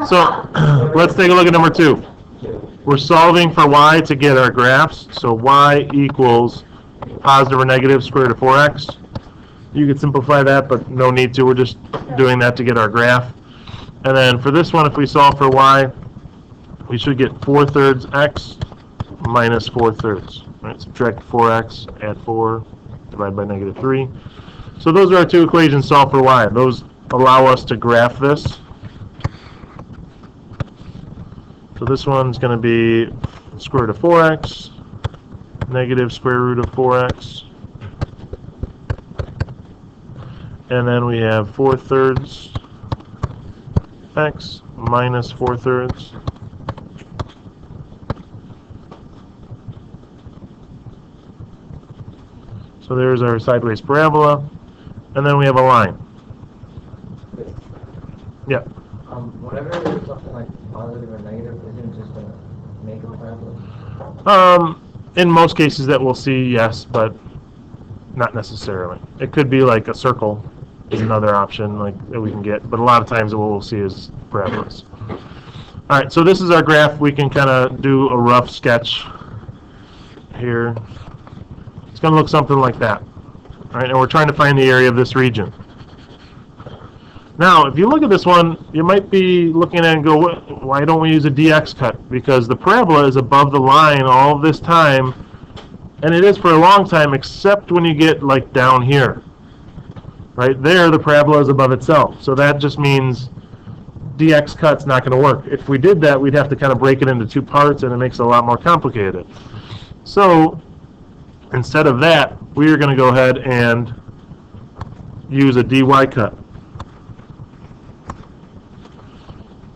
So let's take a look at number 2. We're solving for y to get our graphs. So y equals positive or negative square root of 4x. You could simplify that, but no need to. We're just doing that to get our graph. And then for this one, if we solve for y, we should get 4/3 x minus 4/3. Right? Subtract 4x, add 4, divide by negative 3. So those are our two equations solved for y. Those allow us to graph this. So this one's going to be square root of 4x, negative square root of 4x. And then we have 4/3 x minus 4/3. So there's our sideways parabola. And then we have a line. Yeah. Whenever there's something like positive or negative, isn't it just a make a parabola? In most cases that we'll see, yes, but not necessarily. It could be like a circle is another option like that we can get, but a lot of times what we'll see is parabolas. All right, so this is our graph. We can kind of do a rough sketch here. It's going to look something like that. All right, and we're trying to find the area of this region. Now, if you look at this one, you might be looking at it and go, why don't we use a dx cut? Because the parabola is above the line all this time, and it is for a long time, except when you get like down here. Right there, the parabola is above itself. So that just means dx cut's not going to work. If we did that, we'd have to kind of break it into two parts, and it makes it a lot more complicated. So instead of that, we are going to go ahead and use a dy cut.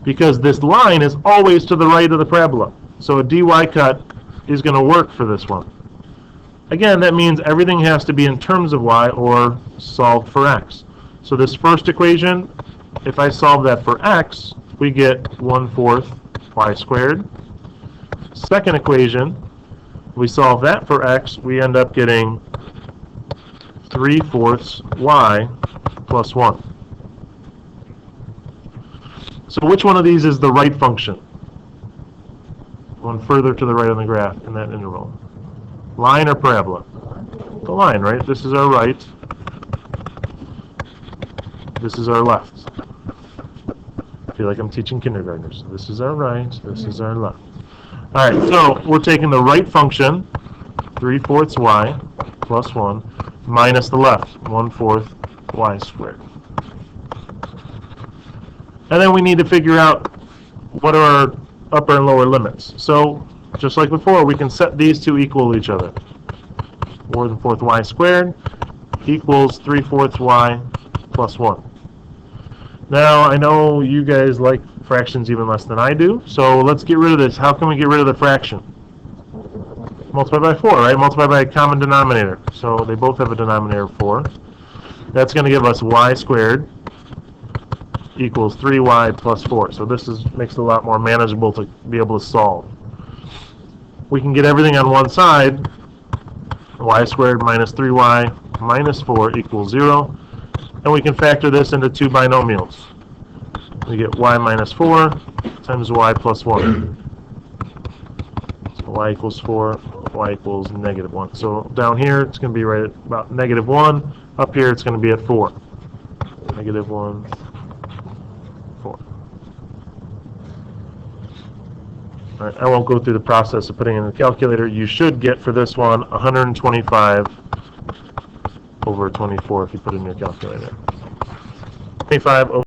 Because this line is always to the right of the parabola. So a dy cut is going to work for this one. Again, that means everything has to be in terms of y or solved for x. So this first equation, if I solve that for x, we get 1/4 y squared. Second equation, we solve that for x, we end up getting 3/4 y plus 1. So which one of these is the right function? One further to the right on the graph in that interval. Line or parabola? The line, right? This is our right. This is our left. I feel like I'm teaching kindergartners. This is our right. This is our left. All right, so we're taking the right function, 3/4 y plus 1, minus the left, 1/4 y squared. And then we need to figure out what are our upper and lower limits. So just like before, we can set these two equal to each other. 1/4 y squared equals 3/4 y plus 1. Now, I know you guys like fractions even less than I do, so let's get rid of this. How can we get rid of the fraction? Multiply by 4, right? Multiply by a common denominator. So they both have a denominator of 4. That's going to give us y squared equals 3y plus 4. So this makes it a lot more manageable to be able to solve. We can get everything on one side. Y squared minus 3y minus 4 equals 0. And we can factor this into two binomials. We get y minus 4 times y plus 1. So y equals 4, y equals negative 1. So down here, it's going to be right at about negative 1. Up here, it's going to be at 4. Negative 1, 4. All right, I won't go through the process of putting it in the calculator. You should get for this one 125 over 24 if you put it in your calculator. 25 over